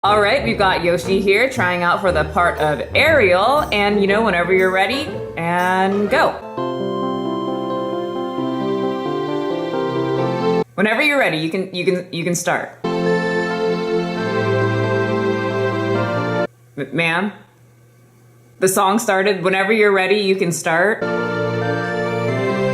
All right, we've got Yoshi here trying out for the part of Ariel, and whenever you're ready, and go. Whenever you're ready, you can start. Ma'am, the song started. Whenever you're ready, you can start.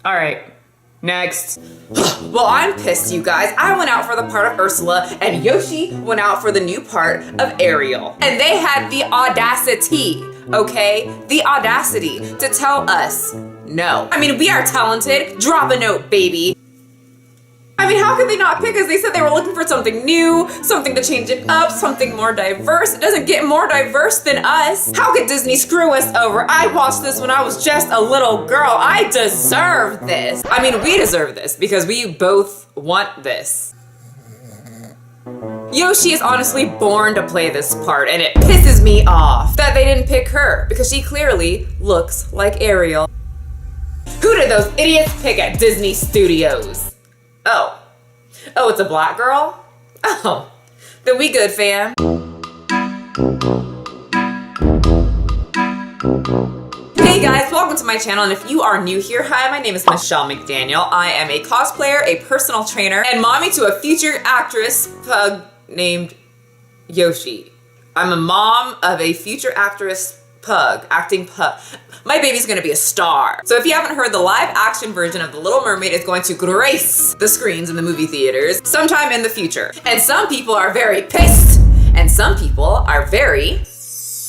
All right. Next. Well, I'm pissed, you guys. I went out for the part of Ursula, and Yoshi went out for the new part of Ariel. And they had the audacity, okay? The audacity to tell us no. I mean, we are talented. Drop a note, baby. I mean, how could they not pick us? They said they were looking for something new, something to change it up, something more diverse. It doesn't get more diverse than us. How could Disney screw us over? I watched this when I was just a little girl. I deserve this. I mean, we deserve this because we both want this. Yoshi is honestly born to play this part, and it pisses me off that they didn't pick her because she clearly looks like Ariel. Who did those idiots pick at Disney Studios? Oh, it's a black girl? Oh, then we good, fam. Hey guys, welcome to my channel, and if you are new here, hi, my name is McDaniel. I am a cosplayer, a personal trainer, and mommy to a future actress pug named Yoshi. I'm a mom of a future actress pug, acting pug. My baby's gonna be a star. So if you haven't heard, the live action version of The Little Mermaid is going to grace the screens in the movie theaters sometime in the future. And some people are very pissed, and some people are very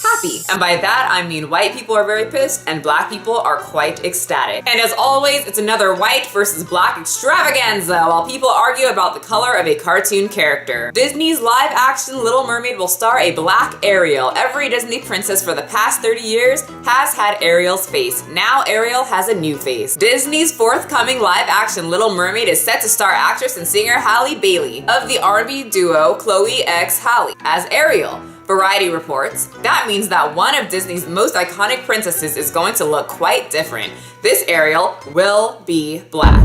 happy. And by that, I mean white people are very pissed and black people are quite ecstatic. And as always, it's another white versus black extravaganza while people argue about the color of a cartoon character. Disney's live action Little Mermaid will star a black Ariel. Every Disney princess for the past 30 years has had Ariel's face. Now Ariel has a new face. Disney's forthcoming live action Little Mermaid is set to star actress and singer Halle Bailey of the R&B duo Chloe x Halle as Ariel. Variety reports, that means that one of Disney's most iconic princesses is going to look quite different. This Ariel will be black.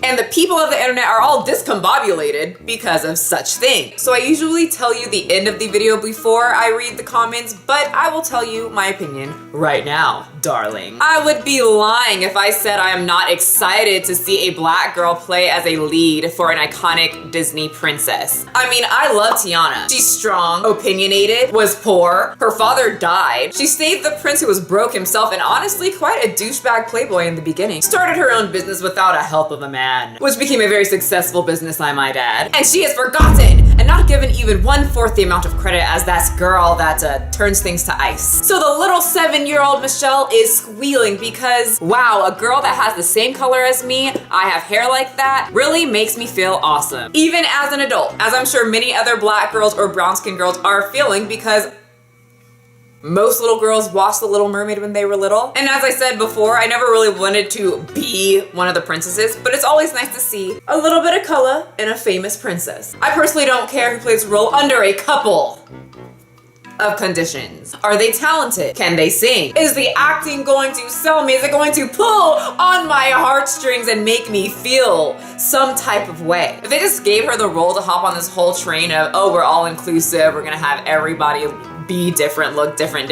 And the people of the internet are all discombobulated because of such things. So I usually tell you the end of the video before I read the comments, but I will tell you my opinion right now, darling. I would be lying if I said I am not excited to see a black girl play as a lead for an iconic Disney princess. I mean, I love Tiana. She's strong, opinionated, was poor, her father died. She saved the prince who was broke himself and honestly quite a douchebag playboy in the beginning. Started her own business without a help of a man, which became a very successful business, I might add. And she is forgotten and not given even 1/4 the amount of credit as that girl that turns things to ice. So the little 7-year-old Michelle is squealing because, wow, a girl that has the same color as me, I have hair like that, really makes me feel awesome. Even as an adult, as I'm sure many other black girls or brown-skinned girls are feeling because most little girls watched The Little Mermaid when they were little. And as I said before, I never really wanted to be one of the princesses, but it's always nice to see a little bit of color in a famous princess. I personally don't care who plays the role under a couple of conditions. Are they talented? Can they sing? Is the acting going to sell me? Is it going to pull on my heartstrings and make me feel some type of way? If they just gave her the role to hop on this whole train of, oh, we're all inclusive, we're gonna have everybody be different, look different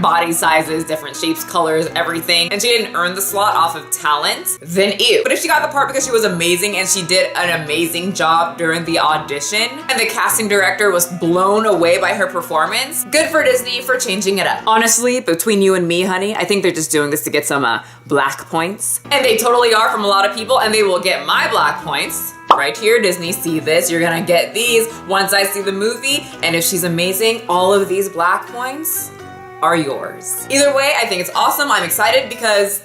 body sizes, different shapes, colors, everything, and she didn't earn the slot off of talent, then ew. But if she got the part because she was amazing and she did an amazing job during the audition and the casting director was blown away by her performance, good for Disney for changing it up. Honestly, between you and me, honey, I think they're just doing this to get some black points. And they totally are from a lot of people, and they will get my black points. Right here, Disney, see this, you're gonna get these once I see the movie, and if she's amazing, all of these black points are yours. Either way, I think it's awesome. I'm excited because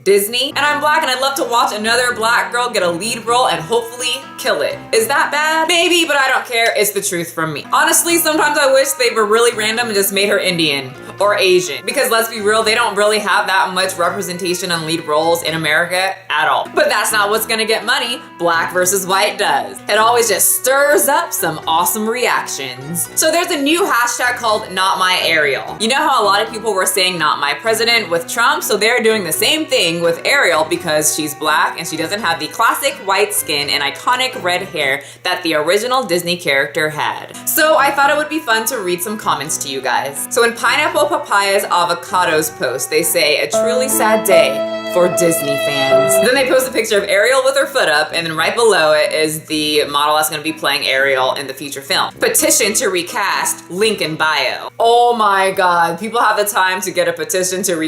Disney, and I'm black, and I'd love to watch another black girl get a lead role and hopefully kill it. Is that bad? Maybe, but I don't care. It's the truth from me. Honestly, sometimes I wish they were really random and just made her Indian or Asian. Because let's be real, they don't really have that much representation on lead roles in America at all. But that's not what's gonna get money. Black versus white does. It always just stirs up some awesome reactions. So there's a new hashtag called Not My Ariel. You know how a lot of people were saying Not My President with Trump? So they're doing the same thing with Ariel because she's black and she doesn't have the classic white skin and iconic red hair that the original Disney character had. So I thought it would be fun to read some comments to you guys. So in Pineapple Papayas Avocados post, they say, a truly sad day for Disney fans. Then they post a picture of Ariel with her foot up, and then right below it is the model that's gonna be playing Ariel in the feature film. Petition to recast, link in bio. Oh my God, people have the time to get a petition to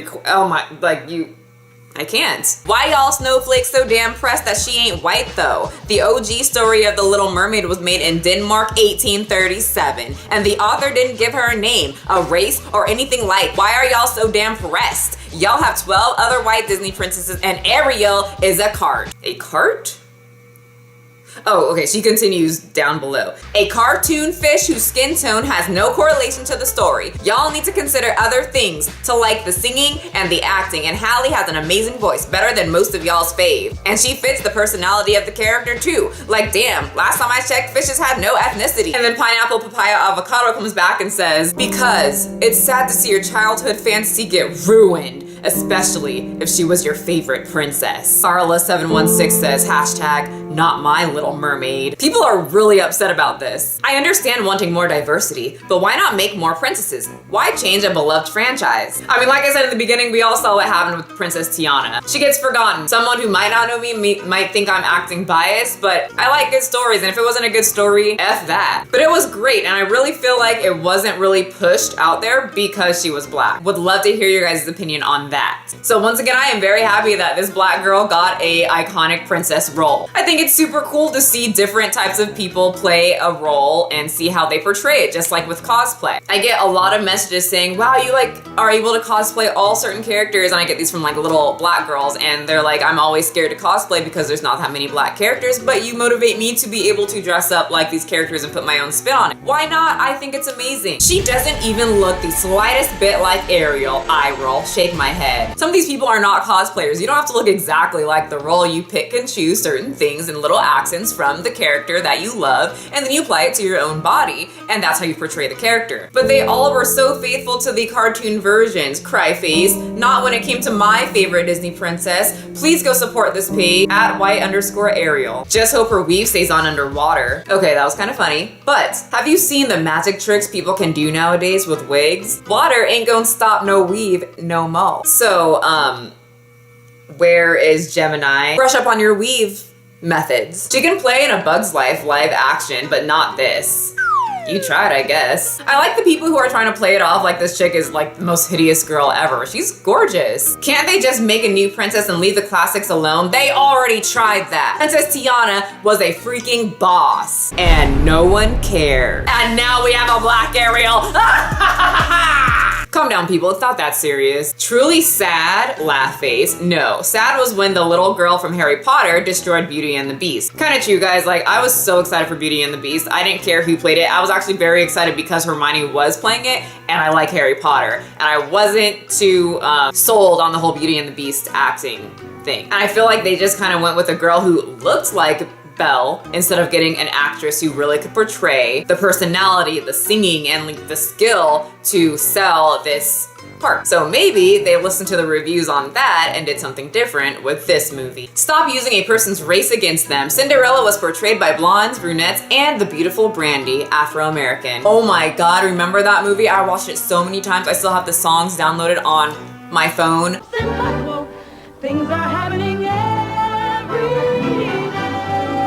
I can't. Why y'all snowflakes so damn pressed that she ain't white though? The OG story of the Little Mermaid was made in Denmark 1837, and the author didn't give her a name, a race, or anything like. Why are y'all so damn pressed? Y'all have 12 other white Disney princesses and Ariel is a cart. A cart? Oh, okay, she continues down below. A cartoon fish whose skin tone has no correlation to the story. Y'all need to consider other things to like the singing and the acting, and Hallie has an amazing voice, better than most of y'all's fave. And she fits the personality of the character too. Like damn, last time I checked, fishes had no ethnicity. And then Pineapple Papaya Avocado comes back and says, because it's sad to see your childhood fantasy get ruined, especially if she was your favorite princess. Carla716 says, hashtag not my Little Mermaid. People are really upset about this. I understand wanting more diversity, but why not make more princesses? Why change a beloved franchise? I mean, like I said in the beginning, we all saw what happened with Princess Tiana. She gets forgotten. Someone who might not know me might think I'm acting biased, but I like good stories, and if it wasn't a good story, F that. But it was great, and I really feel like it wasn't really pushed out there because she was black. Would love to hear your guys' opinion on that. So once again, I am very happy that this black girl got a iconic princess role. I think it's super cool to see different types of people play a role and see how they portray it, just like with cosplay. I get a lot of messages saying, wow, you are able to cosplay all certain characters, and I get these from little black girls, and they're like, I'm always scared to cosplay because there's not that many black characters, but you motivate me to be able to dress up like these characters and put my own spin on it. Why not? I think it's amazing. She doesn't even look the slightest bit like Ariel. Eye roll, shake my head. Some of these people are not cosplayers. You don't have to look exactly like the role. You pick and choose certain things and little accents from the character that you love, and then you apply it to your own body, and that's how you portray the character. But they all were so faithful to the cartoon versions. Cryface, not when it came to my favorite Disney princess. Please go support this page at white_Ariel. Just hope her weave stays on underwater. Okay, that was kind of funny. But have you seen the magic tricks people can do nowadays with wigs? Water ain't gonna stop no weave no mo. So, where is Gemini? Brush up on your weave methods. She can play in A Bug's Life live action, but not this. You tried, I guess. I like the people who are trying to play it off like this chick is the most hideous girl ever. She's gorgeous. Can't they just make a new princess and leave the classics alone? They already tried that. Princess Tiana was a freaking boss, and no one cared. And now we have a black Ariel. Calm down, people, it's not that serious. Truly sad, laugh face. No, sad was when the little girl from Harry Potter destroyed Beauty and the Beast. Kind of true, guys, I was so excited for Beauty and the Beast. I didn't care who played it. I was actually very excited because Hermione was playing it, and I like Harry Potter. And I wasn't too sold on the whole Beauty and the Beast acting thing. And I feel like they just kind of went with a girl who looked like Belle instead of getting an actress who really could portray the personality, the singing, and the skill to sell this part. So maybe they listened to the reviews on that and did something different with this movie. Stop using a person's race against them. Cinderella was portrayed by blondes, brunettes, and the beautiful Brandy, Afro-American. Oh my God, remember that movie? I watched it so many times. I still have the songs downloaded on my phone. Things are happening every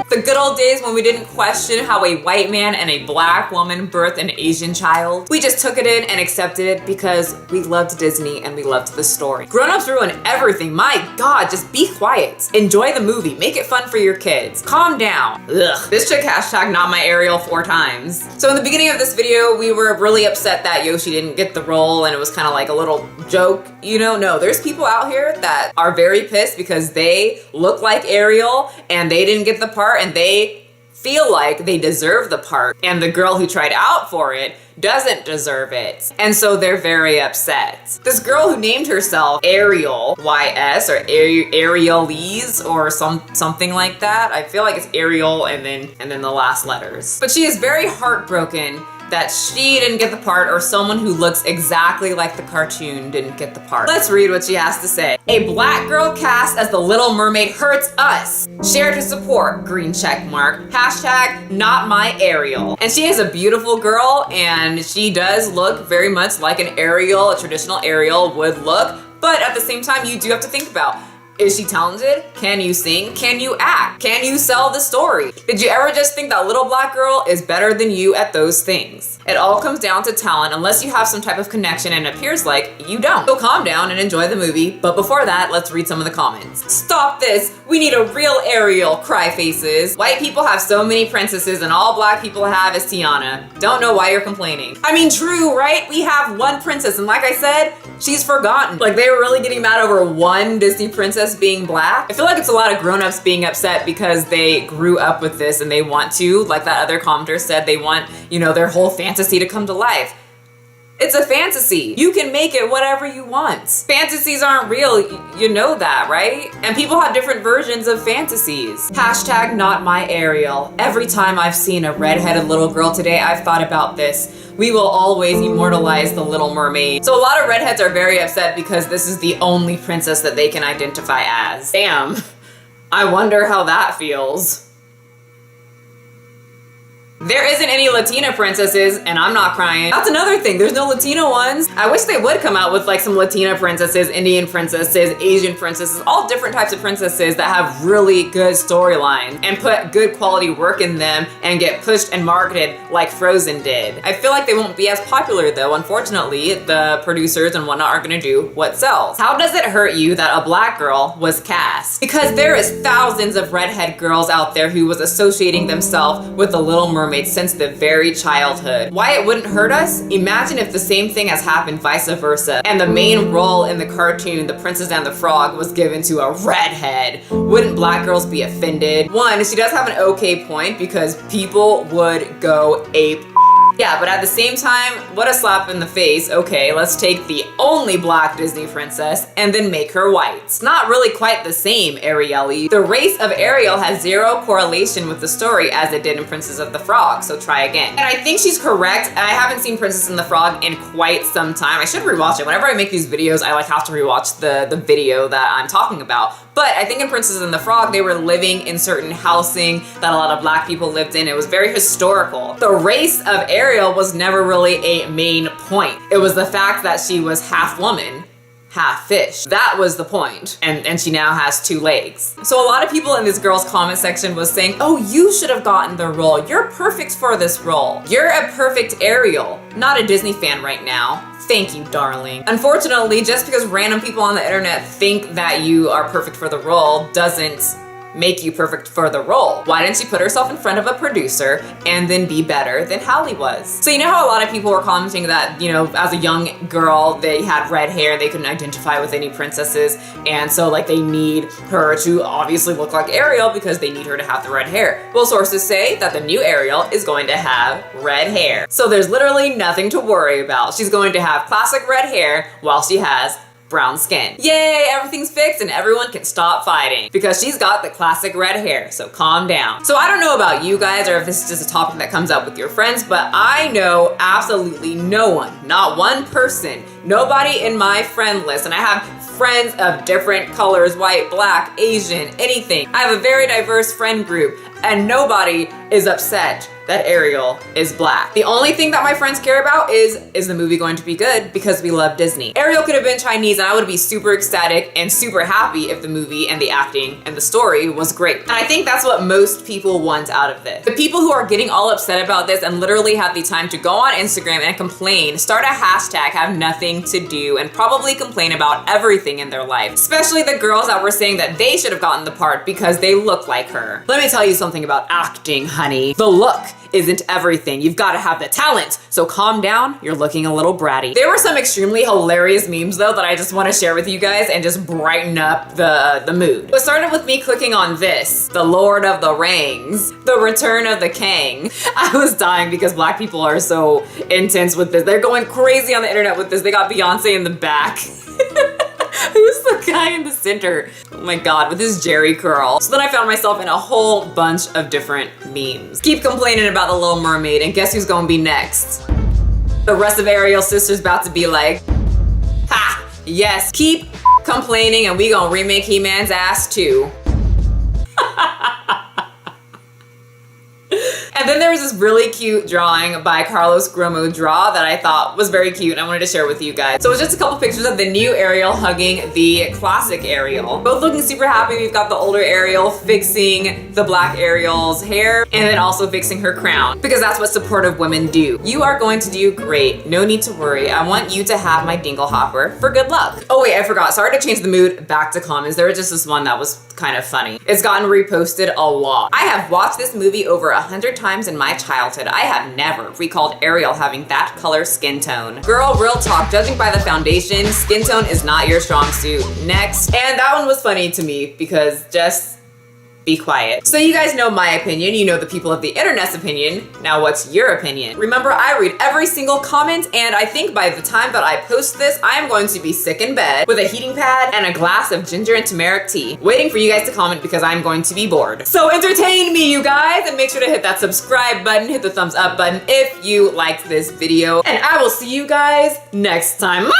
The good old days when we didn't question how a white man and a black woman birthed an Asian child. We just took it in and accepted it because we loved Disney and we loved the story. Grown-ups ruin everything. My God, just be quiet. Enjoy the movie. Make it fun for your kids. Calm down. Ugh. This chick hashtag not my Ariel 4 times. So in the beginning of this video, we were really upset that Yoshi didn't get the role and it was kind of like a little joke. You know, no, there's people out here that are very pissed because they look like Ariel and they didn't get the part and they feel like they deserve the part. And the girl who tried out for it doesn't deserve it. And so they're very upset. This girl who named herself Ariel, Y-S, or Arielese, or something like that. I feel like it's Ariel and then the last letters. But she is very heartbroken that she didn't get the part, or someone who looks exactly like the cartoon didn't get the part. Let's read what she has to say. A black girl cast as the Little Mermaid hurts us. Share to support, green check mark. Hashtag not my Ariel. And she is a beautiful girl, and she does look very much like an Ariel, a traditional Ariel would look. But at the same time, you do have to think about, is she talented? Can you sing? Can you act? Can you sell the story? Did you ever just think that little black girl is better than you at those things? It all comes down to talent unless you have some type of connection, and it appears like you don't. So calm down and enjoy the movie, but before that, let's read some of the comments. Stop this! We need a real Ariel, cry faces. White people have so many princesses and all black people have is Tiana. Don't know why you're complaining. I mean, true, right? We have one princess, and like I said, she's forgotten. Like, they were really getting mad over one Disney princess being black. I feel like it's a lot of grown-ups being upset because they grew up with this and they want to, like that other commenter said, they want, you know, their whole fantasy to come to life. It's a fantasy. You can make it whatever you want. Fantasies aren't real, you know that, right? And people have different versions of fantasies. Hashtag not my Ariel. Every time I've seen a redheaded little girl today, I've thought about this. We will always immortalize the Little Mermaid. So a lot of redheads are very upset because this is the only princess that they can identify as. Damn, I wonder how that feels. There isn't any Latina princesses, and I'm not crying. That's another thing, there's no Latino ones. I wish they would come out with like some Latina princesses, Indian princesses, Asian princesses, all different types of princesses that have really good storylines and put good quality work in them and get pushed and marketed like Frozen did. I feel like they won't be as popular though. Unfortunately, the producers and whatnot are gonna do what sells. How does it hurt you that a black girl was cast? Because there is thousands of redhead girls out there who was associating themselves with the Little Mermaid since the very childhood. Why it wouldn't hurt us? Imagine if the same thing has happened vice versa, and the main role in the cartoon, The Princess and the Frog, was given to a redhead. Wouldn't black girls be offended? One, she does have an okay point because people would go ape. Yeah, but at the same time, what a slap in the face. Okay, let's take the only black Disney princess and then make her white. It's not really quite the same, Ariel-y. The race of Ariel has zero correlation with the story as it did in Princess of the Frog, so try again. And I think she's correct. I haven't seen Princess and the Frog in quite some time. I should rewatch it. Whenever I make these videos, I like have to rewatch the video that I'm talking about. But I think in Princess and the Frog, they were living in certain housing that a lot of black people lived in. It was very historical. The race of Ariel was never really a main point. It was the fact that she was half woman, half fish. That was the point. And she now has 2 legs. So a lot of people in this girl's comment section was saying, oh, you should have gotten the role. You're perfect for this role. You're a perfect Ariel. Not a Disney fan right now. Thank you, darling. Unfortunately, just because random people on the internet think that you are perfect for the role doesn't make you perfect for the role. Why didn't she put herself in front of a producer and then be better than Halle was? So you know how a lot of people were commenting that, you know, as a young girl, they had red hair, they couldn't identify with any princesses, and so like they need her to obviously look like Ariel because they need her to have the red hair. Well, sources say that the new Ariel is going to have red hair. So there's literally nothing to worry about. She's going to have classic red hair while she has brown skin. Yay, everything's fixed and everyone can stop fighting because she's got the classic red hair, so calm down. So I don't know about you guys or if this is just a topic that comes up with your friends, but I know absolutely no one, not one person, nobody in my friend list, and I have friends of different colors, white, black, Asian, anything. I have a very diverse friend group and nobody is upset that Ariel is black. The only thing that my friends care about is the movie going to be good because we love Disney. Ariel could have been Chinese and I would be super ecstatic and super happy if the movie and the acting and the story was great. And I think that's what most people want out of this. The people who are getting all upset about this and literally have the time to go on Instagram and complain, start a hashtag, have nothing to do, and probably complain about everything in their life. Especially the girls that were saying that they should have gotten the part because they look like her. Let me tell you something about acting, honey. The look isn't everything. You've got to have the talent. So calm down, you're looking a little bratty. There were some extremely hilarious memes though that I just want to share with you guys and just brighten up the mood. It started with me clicking on this, the Lord of the Rings, the Return of the King. I was dying because black people are so intense with this. They're going crazy on the internet with this. They got Beyonce in the back. Who's the guy in the center? Oh my god, with his Jerry curl. So then I found myself in a whole bunch of different memes. Keep complaining about the Little Mermaid, and guess who's gonna be next? The rest of Ariel's sisters about to be like, ha, yes, keep complaining and we gonna remake He-Man's ass too. And then there was this really cute drawing by Carlos Gromo Draw that I thought was very cute and I wanted to share with you guys. So it was just a couple pictures of the new Ariel hugging the classic Ariel. Both looking super happy. We've got the older Ariel fixing the black Ariel's hair and then also fixing her crown because that's what supportive women do. You are going to do great. No need to worry. I want you to have my dingle hopper for good luck. Oh wait, I forgot. Sorry to change the mood back to comments. There was just this one that was kind of funny. It's gotten reposted a lot. I have watched this movie over 100 times in my childhood. I have never recalled Ariel having that color skin tone. Girl, real talk, judging by the foundation, skin tone is not your strong suit. Next. And that one was funny to me because just be quiet. So you guys know my opinion, you know the people of the internet's opinion. Now what's your opinion? Remember, I read every single comment and I think by the time that I post this, I am going to be sick in bed with a heating pad and a glass of ginger and turmeric tea, waiting for you guys to comment because I'm going to be bored. So entertain me, you guys, and make sure to hit that subscribe button, hit the thumbs up button if you liked this video, and I will see you guys next time.